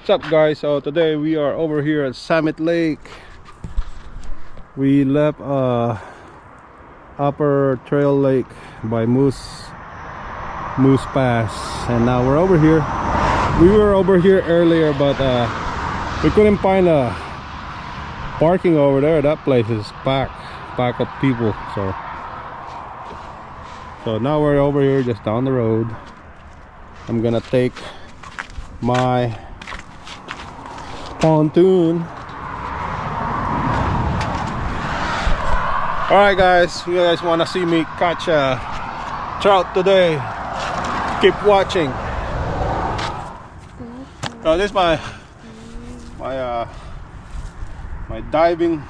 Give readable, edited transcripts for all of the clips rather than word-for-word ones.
What's up, guys? So today we are over here at Summit Lake. We left Upper Trail Lake by Moose Pass, and now we're over here. We were over here earlier, but we couldn't find a parking over there. That place is packed of people. So now we're over here just down the road. I'm gonna take my pontoon. Alright guys, you guys want to see me catch a trout today, keep watching. So this is my diving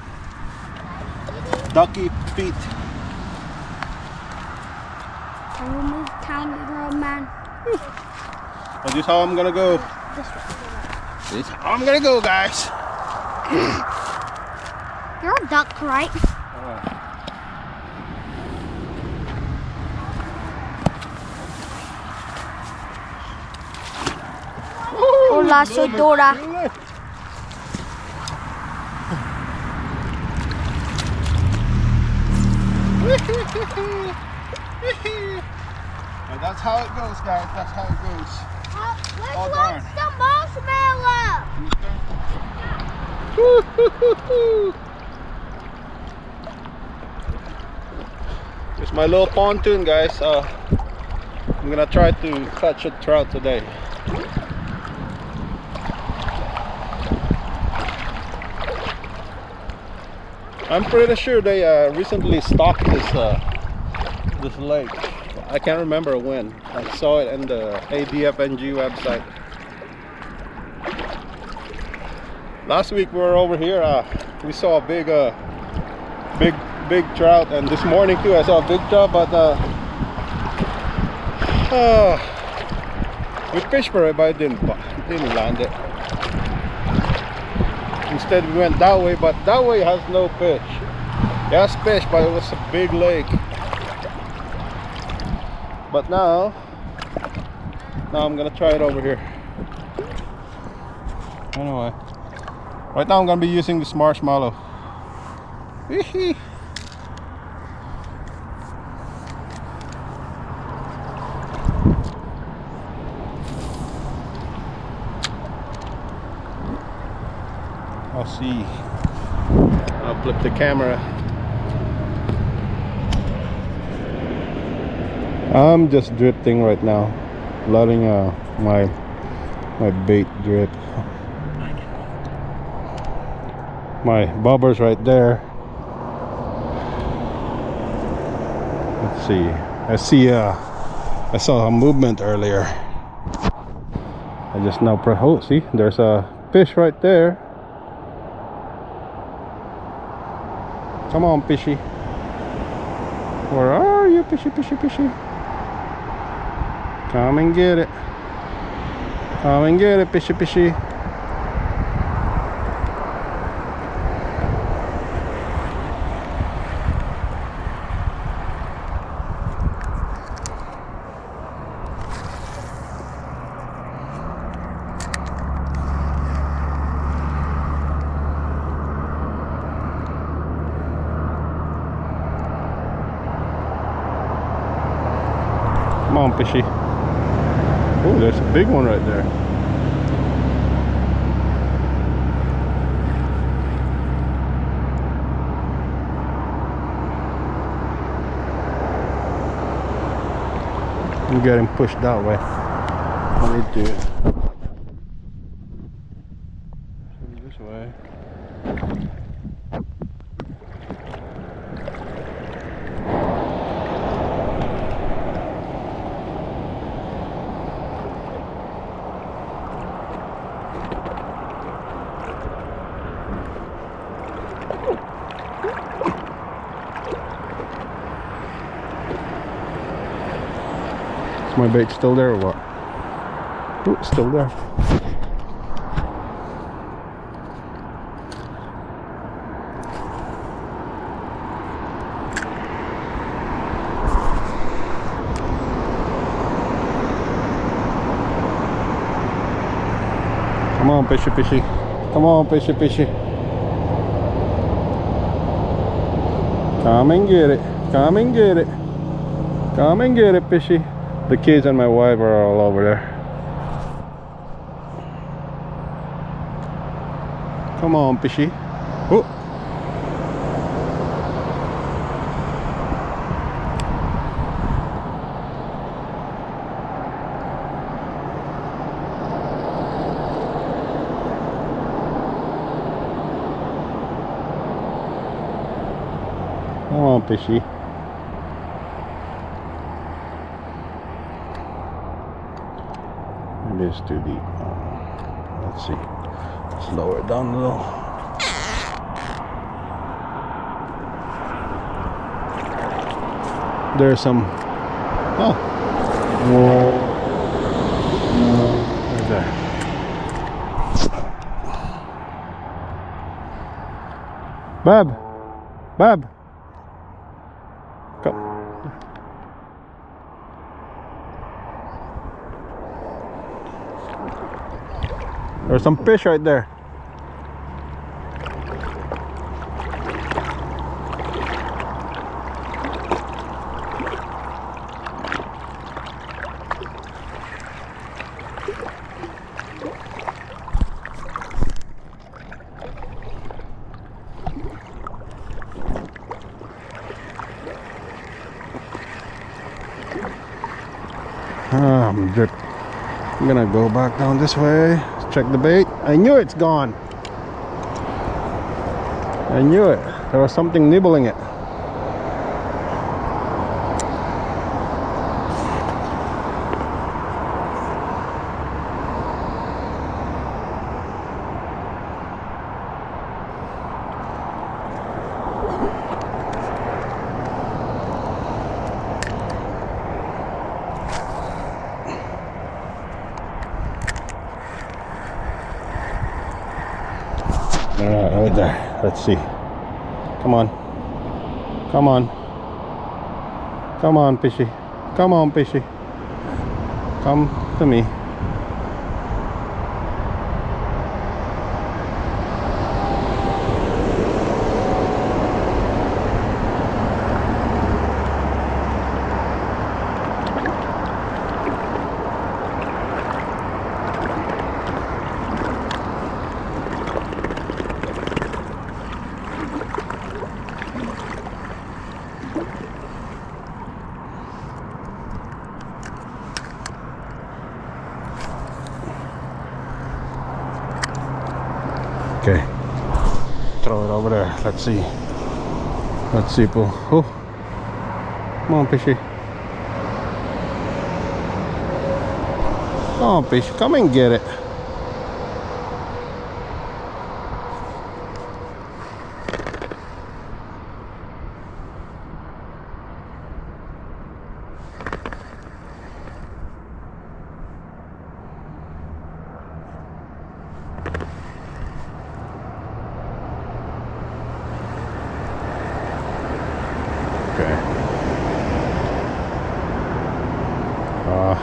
ducky feet. Can you move tiny little man? So this is how I'm gonna go. This is how I'm gonna go, guys. You're a duck, right? Hola, soy Dora. And that's how it goes, guys. That's how it goes. Let's Oh, watch darn. the marshmallow. It's my little pontoon, guys. I'm gonna try to catch a trout today. I'm pretty sure they recently stocked this lake. I can't remember when. I saw it in the ADFNG website. Last week we were over here. We saw a big trout, and this morning too I saw a big trout. But we fished for it, but it didn't land it. Instead we went that way, but that way has no fish. It has fish, but it was a big lake. But now I'm gonna try it over here. Anyway, right now I'm gonna be using this marshmallow. I'll see. I'll flip the camera. I'm just drifting right now, letting my bait drip. My bobber's right there. Let's see. I saw a movement earlier. I just now oh, see, there's a fish right there. Come on, fishy. Where are you, fishy? Come and get it. Come and get it, fishy. Come on, fishy. Oh, there's a big one right there. I'm getting pushed that way. Let me do it this way. Is my bait still there or what? Oh, it's still there. Come on, fishy, fishy. Come on, fishy, fishy. Come and get it. Come and get it. Come and get it, fishy. The kids and my wife are all over there. Come on, fishy. Oh. Come on, fishy. It is too deep. Let's see. Let's lower it down a little. There's some. Oh. Right there. Bab. Bab. Come. There's some fish right there. I'm gonna go back down this way, check the bait. I knew it's gone. I knew it. There was something nibbling it. Alright, right there. Let's see. Come on. Come on. Come on, fishy. Come on, fishy. Come to me. Okay, throw it over there. Let's see. Let's see, Pooh. Oh, come on, fishy. Come on, fish. Come and get it. Okay. All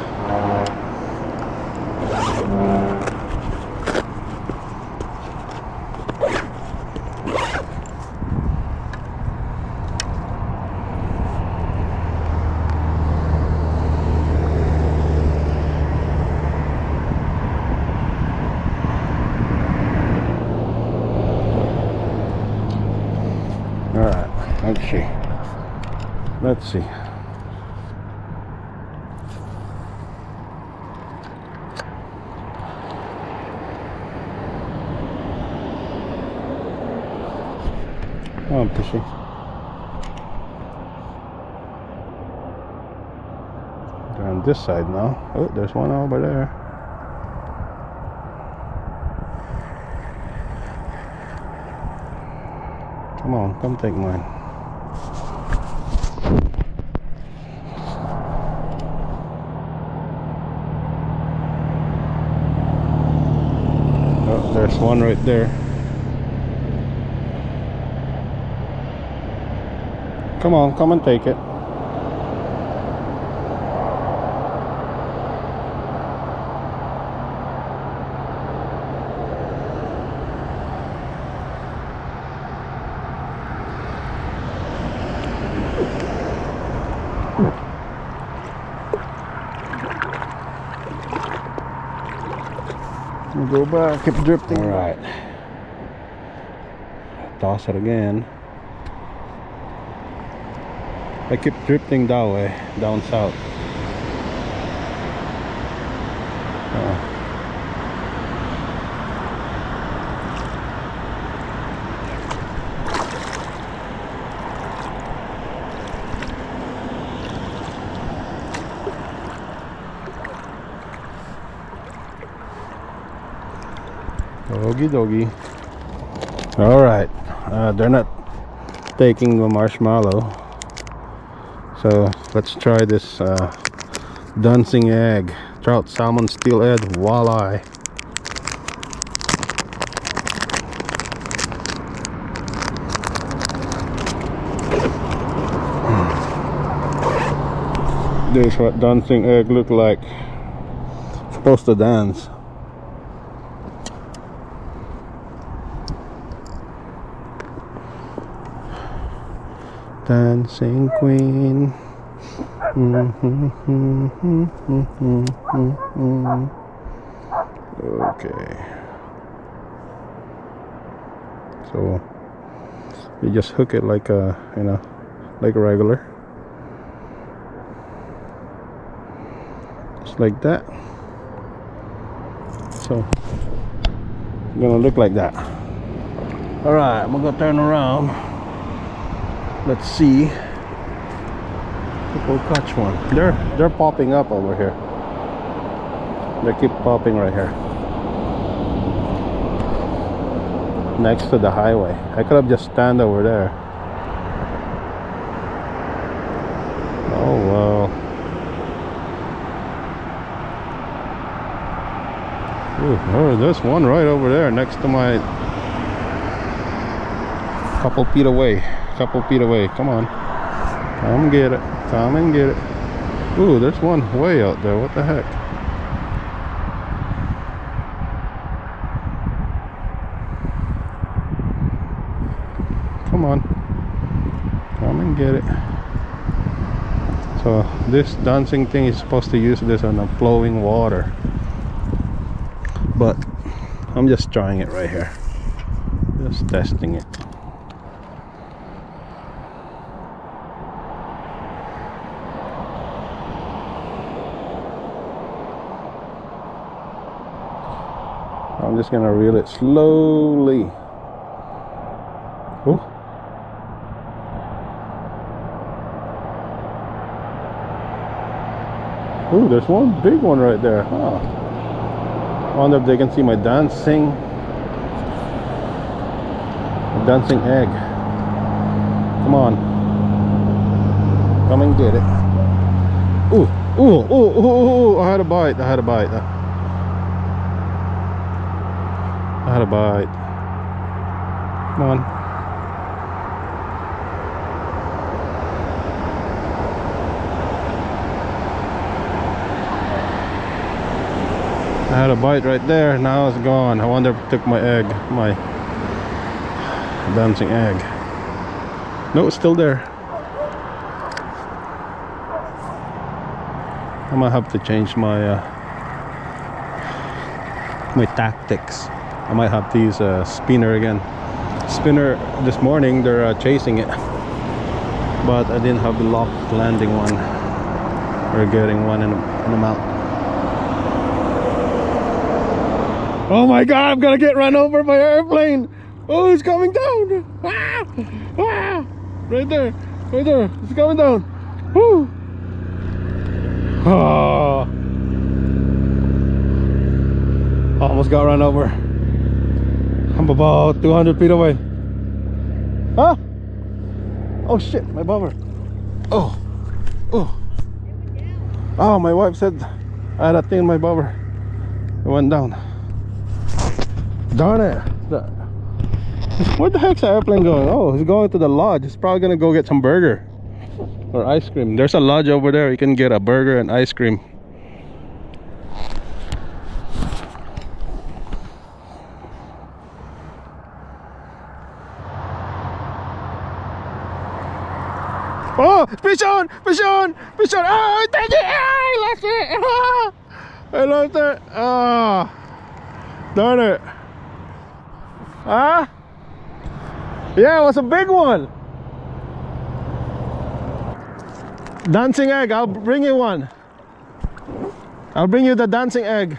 right. Let's see. Let's see. Come on, fishy. They're on this side now. Oh, there's one over there. Come on, come take mine. Oh, there's one right there. Come on, come and take it. Go back, keep drifting. Alright. Toss it again. I keep drifting that way, down south. Okie dokie. Alright, they're not taking the marshmallow, so let's try this dancing egg, trout, salmon, steelhead, walleye. This is what dancing egg look like. It's supposed to dance. Dancing queen. Okay. So you just hook it like a, you know, like a regular. Just like that. So it's gonna look like that. Alright, I'm gonna turn around. Let's see if we'll catch one. They're popping up over here. They keep popping right here next to the highway. I could have just stand over there. Oh well. Ooh, oh, there's one right over there next to my, couple feet away. Come on, come and get it. Come and get it. Ooh, there's one way out there. What the heck? Come on, come and get it. So this dancing thing is supposed to use this on a flowing water, but I'm just trying it right here, just testing it. I'm just gonna reel it slowly. Oh. Ooh, there's one big one right there. Huh. I wonder if they can see my dancing egg. Come on. Come and get it. Ooh, ooh, ooh, ooh, ooh. I had a bite. I had a bite. Come on. I had a bite right there. Now it's gone. I wonder if it took my egg, my dancing egg. No, it's still there. I might have to change my my tactics. I might have to use a spinner again. Spinner this morning, they're chasing it, but I didn't have the luck landing one or getting one in the mouth. Oh my god, I'm gonna get run over by an airplane. Oh, it's coming down. Ah, ah, right there, it's coming down. Woo. Oh. Almost got run over. I'm about 200 feet away. Huh? Oh shit, my bummer. Oh, my wife said I had a thing in my bummer. It went down. Darn it. Where the heck's the airplane going? Oh, he's going to the lodge. He's probably gonna go get some burger or ice cream. There's a lodge over there. You can get a burger and ice cream. Oh, fish on! Oh, dang it! Ah, I lost it! Ah, I lost it! Ah, Darn it. Huh? Yeah, it was a big one. Dancing egg, I'll bring you one. I'll bring you the dancing egg.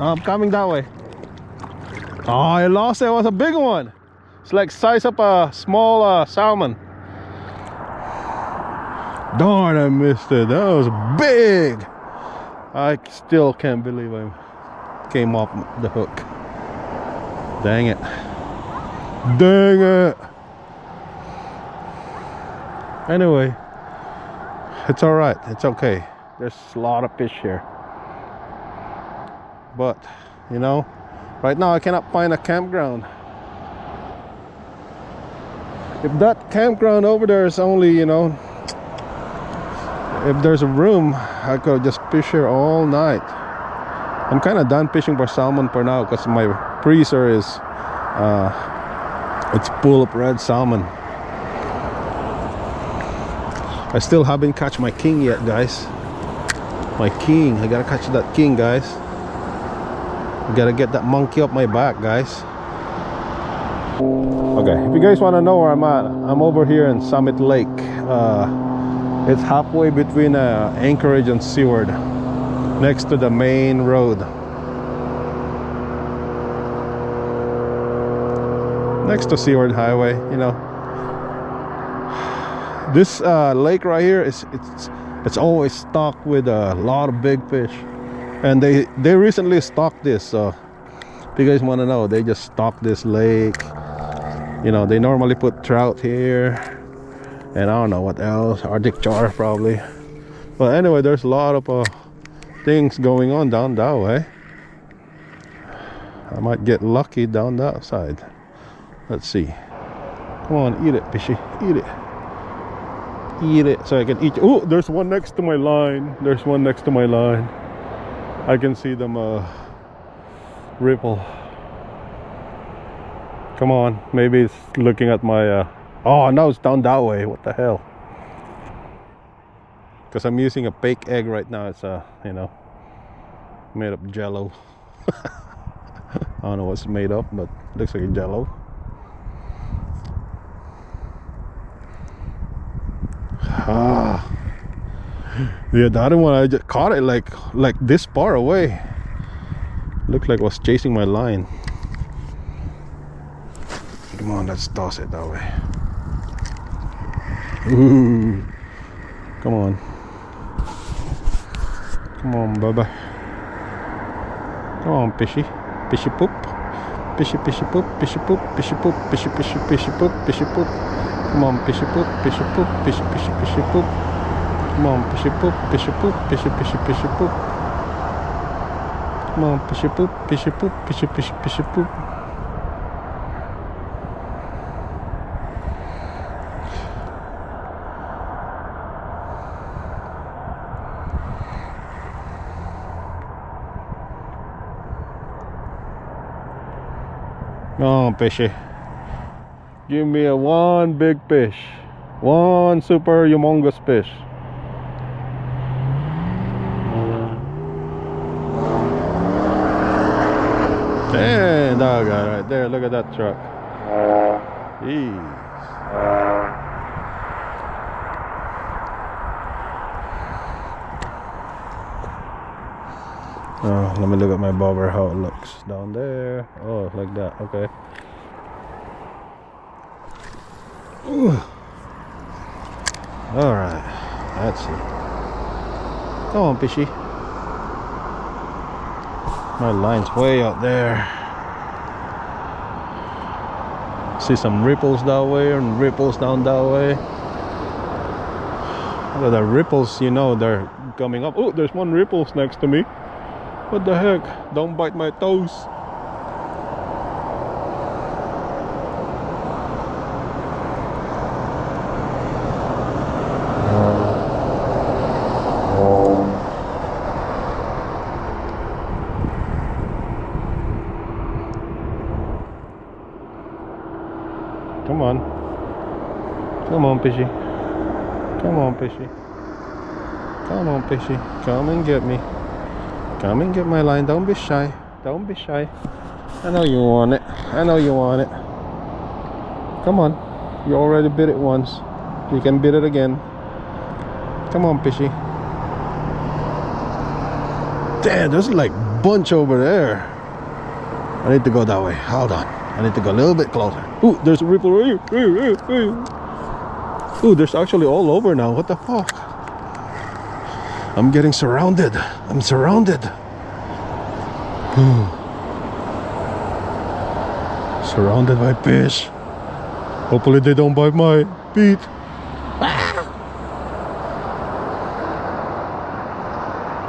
I'm coming that way. Oh, I lost it. It was a big one. It's like size of a small salmon. Darn, I missed it. That was big. I still can't believe I came off the hook. Dang it. Dang it. Anyway, it's all right. It's okay. There's a lot of fish here. But, you know, right now I cannot find a campground. If that campground over there is only, you know, if there's a room, I could just fish here all night. I'm kind of done fishing for salmon for now because my freezer is it's full of red salmon. I still haven't catch my king yet, guys. My king, I gotta catch that king, guys. I gotta get that monkey up my back, guys. Okay, if you guys want to know where I'm at, I'm over here in Summit Lake. It's halfway between Anchorage and Seward, next to the main road. Next to Seward Highway, you know. This lake right here it's always stocked with a lot of big fish, and they recently stocked this. So if you guys want to know, they just stocked this lake. You know, they normally put trout here, and I don't know what else, Arctic char probably. But anyway, there's a lot of things going on down that way. I might get lucky down that side. Let's see. Come on, eat it, fishy, eat it. Eat it so I can eat. Oh, there's one next to my line. There's one next to my line. I can see them ripple. Come on, maybe it's looking at my oh, no, it's down that way. What the hell? Because I'm using a fake egg right now. It's you know, made of jello. I don't know what's made of, but it looks like a jello. Ah, yeah, the other one I just caught it like this far away. Looked like it was chasing my line. Come on, let's toss it that way. Ooh, come on, come on, bye-bye. Come on, fishy, fishy poop, fishy poop, fishy poop, fishy poop, fishy poop, fishy poop. Come on, fishy poop, fishy poop, fishy poop. Come on, fishy poop, fishy poop, fishy poop. Come on, fishy poop, fishy poop, fishy poop. Oh, fishy. Give me a one big fish. One super humongous fish. And that guy right there. Look at that truck. Jeez. Oh, let me look at my bobber, how it looks down there. Oh, like that. Okay. All right, let's see. Come on, fishy. My line's way out there. See some ripples that way and ripples down that way. Look at the ripples, you know, they're coming up. Oh, there's one ripples next to me. What the heck? Don't bite my toes. Come on. Come on, fishy. Come on, fishy. Come on, fishy. Come and get me. Come and get my line. Don't be shy. Don't be shy. I know you want it. I know you want it. Come on. You already bit it once. You can bit it again. Come on, fishy. Damn, there's like bunch over there. I need to go that way. Hold on. I need to go a little bit closer. Ooh, there's a ripple right here. Ooh, there's actually all over now. What the fuck? I'm getting surrounded. I'm surrounded. Surrounded by fish. Hopefully they don't bite my feet.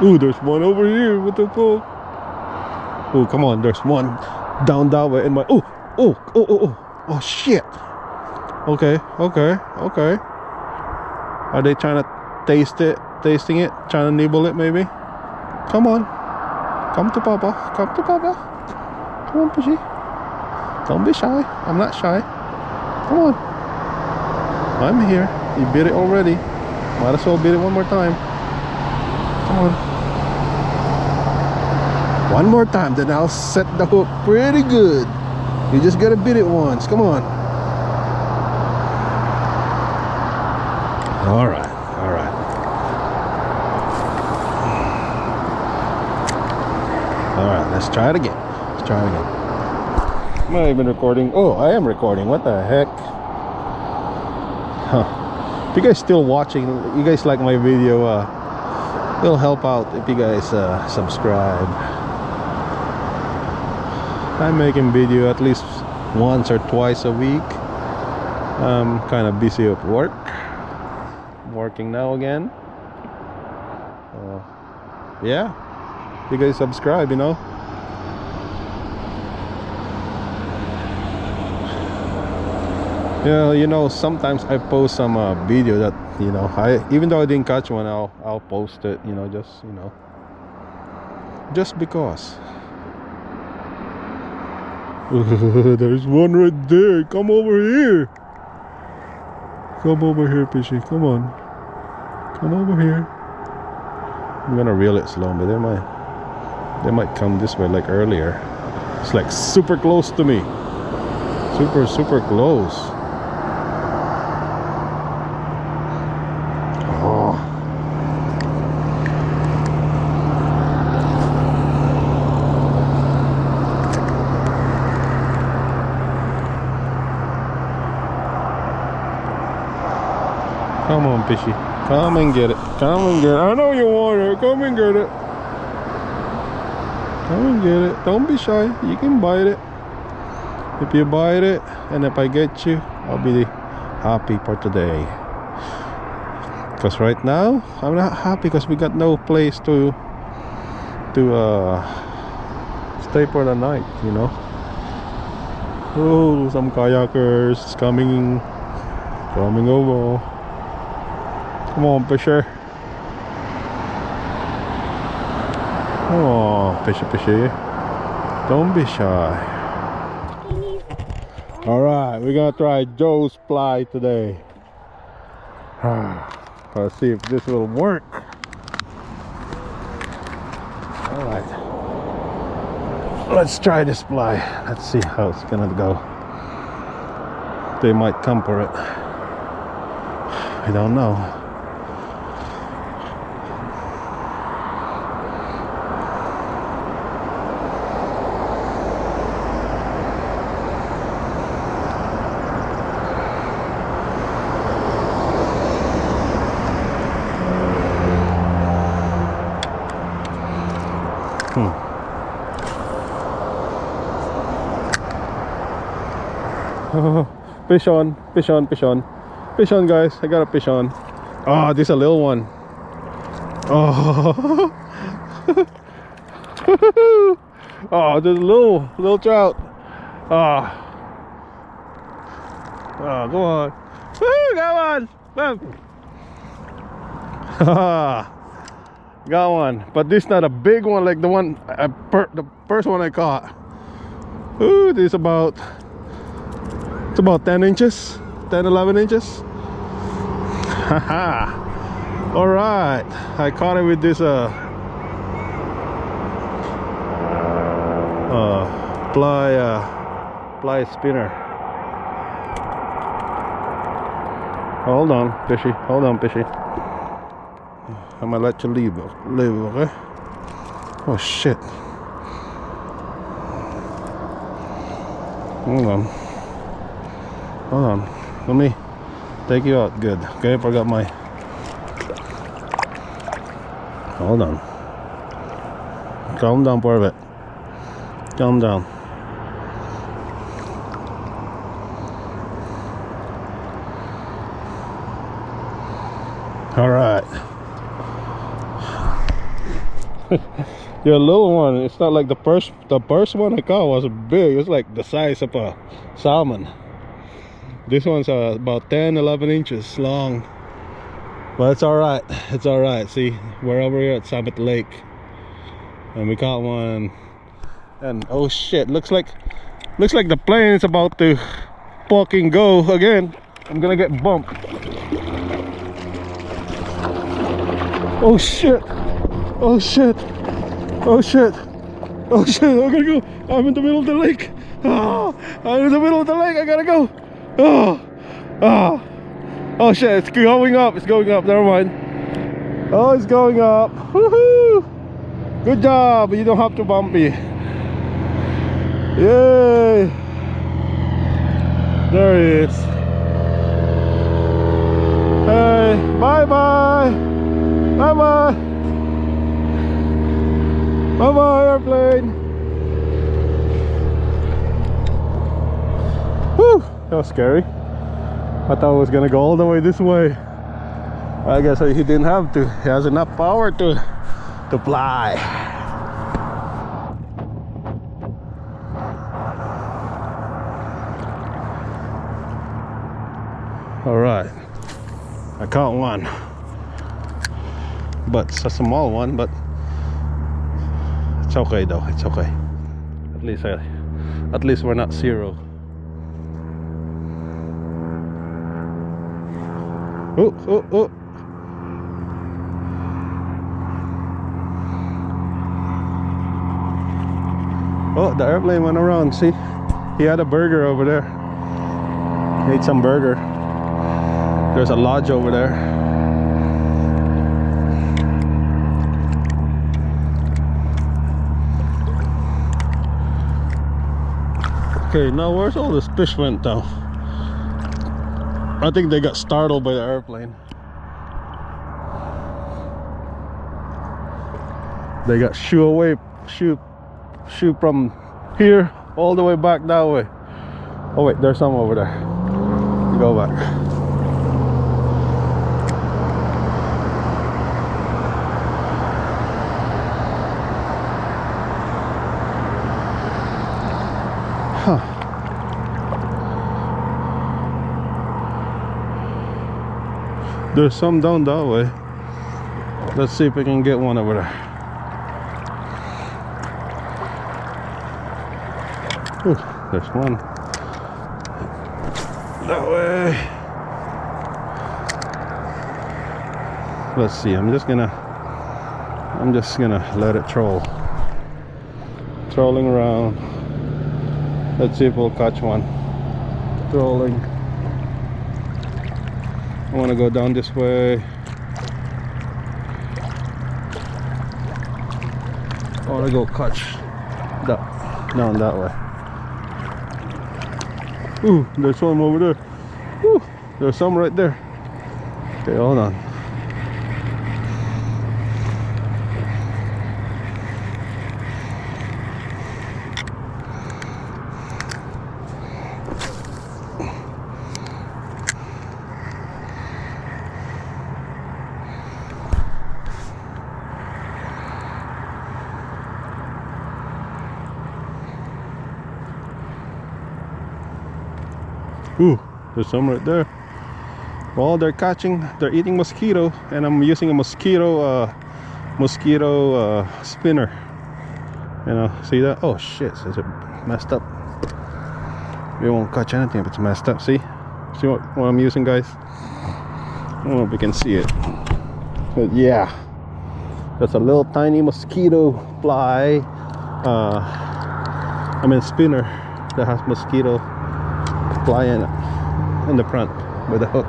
Ooh, there's one over here. What the fuck? Oh, come on. There's one down that way in my... Oh, shit. Okay. Are they trying to tasting it? Trying to nibble it, maybe? Come on. Come to Papa. Come to Papa. Come on, fishy. Don't be shy. I'm not shy. Come on. I'm here. You bit it already. Might as well bit it one more time. Come on. One more time, then I'll set the hook pretty good. You just gotta bit it once. Come on. Alright. Alright, let's try it again. Am I even recording? Oh, I am recording. What the heck? Huh. If you guys still watching, you guys like my video, it'll help out if you guys subscribe. I'm making video at least once or twice a week. I'm kind of busy at work. I'm working now again. Yeah, you guys subscribe, you know. Yeah, you know, sometimes I post some video that, you know, even though I didn't catch one, I'll post it, you know, just because. There's one right there. Come over here. Come over here, fishy. Come on. Come over here. I'm gonna reel it slow, but they might come this way like earlier. It's like super close to me. Super close. Oh. Come on, fishy. Come and get it. Come and get it. I know you want it. Come and get it. Come and get it. Don't be shy. You can bite it. If you bite it, and if I get you, I'll be happy for today. Because right now, I'm not happy because we got no place to stay for the night, you know. Oh, some kayakers coming over. Come on, fisher. Come on, fishy. Don't be shy. Alright, we're gonna try Joe's fly today. Let's see if this will work. Alright. Let's try this fly. Let's see how it's gonna go. They might come for it. I don't know. Fish on, guys. I got a fish on. Oh, this is a little one. Oh, oh, there's a little trout. Oh, come on. Woo, got one. Got one, but this is not a big one like the one the first one I caught. Ooh, this is about 10 inches, 10-11 inches. Haha. All right, I caught it with this ply spinner. Hold on, fishy. Hold on, fishy. I'm gonna let you leave, okay? Oh shit. Hold on. Hold on. Let me take you out. Good. Okay, I forgot my. Hold on. Calm down for a bit. Calm down. All right. Yeah, little one. It's not like the first one I caught was big. It was like the size of a salmon. This one's about 10-11 inches long. But it's all right. It's all right. See, we're over here at Summit Lake, and we caught one. And oh shit! Looks like the plane is about to fucking go again. I'm gonna get bumped. Oh shit! Oh shit! Oh shit! Oh shit! I gotta go! I'm in the middle of the lake! Oh, I'm in the middle of the lake! I gotta go! Oh! Oh! Oh shit! It's going up! It's going up! Never mind! Oh, it's going up! Woohoo! Good job! You don't have to bump me! Yay! There he is! Hey! Bye bye! Bye bye! Bye bye, airplane! Whew! That was scary. I thought it was gonna go all the way this way. I guess he didn't have to. He has enough power to fly. All right, I caught one, but it's a small one, but it's okay though. It's okay. At least we're not zero. Oh, oh, oh. Oh, the airplane went around. See, he had a burger over there. He ate some burger. There's a lodge over there. Okay, now where's all this fish went now? I think they got startled by the airplane. They got shoo from here all the way back that way. Oh wait, there's some over there. Go back. Huh. There's some down that way. Let's see if we can get one over there. Ooh, there's one. That way. Let's see. I'm just gonna let it troll. Trolling around. Let's see if we'll catch one. Trolling. I want to go down this way. I want to go catch down that way. Ooh, there's some over there. Ooh, there's some right there. Okay, hold on. Ooh, there's some right there. Well, they're eating mosquito, and I'm using a mosquito spinner. You know, see that? Oh shit, is it messed up? We won't catch anything if it's messed up. See what I'm using, guys? I don't know if we can see it. But yeah, that's a little tiny mosquito fly. I mean spinner that has mosquito flying in the front with a hook.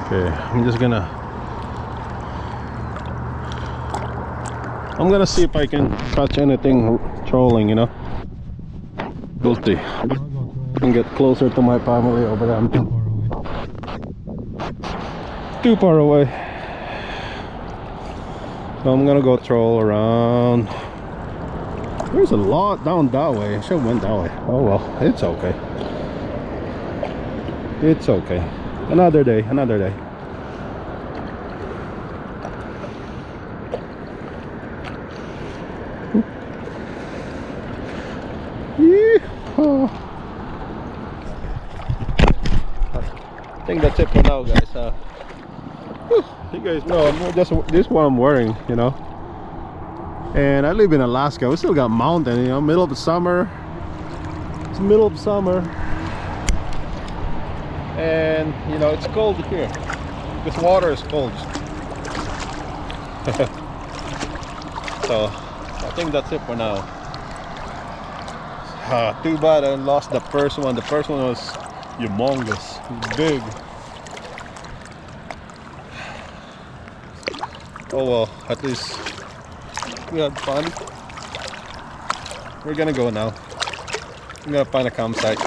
Okay, I'm gonna see if I can catch anything trolling, you know. Guilty. And get closer to my family over there. I'm too far away. So I'm gonna go troll around. There's a lot down that way. I should have went that way. Oh well, it's okay. It's okay. Another day, another day. Yeehaw. I think that's it for now, guys. You guys know this is what I'm wearing, you know. And I live in Alaska. We still got mountain, you know, middle of the summer. It's middle of summer. And you know, it's cold here. This water is cold. So I think that's it for now. Too bad I lost the first one. The first one was humongous, big. Oh well, at least we had fun. We're gonna go now. I'm gonna find a campsite.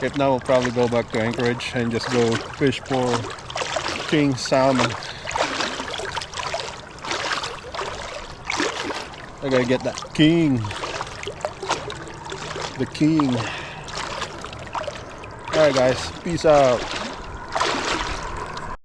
If not, we'll probably go back to Anchorage and just go fish for king salmon. I gotta get that king. The king. Alright guys, peace out.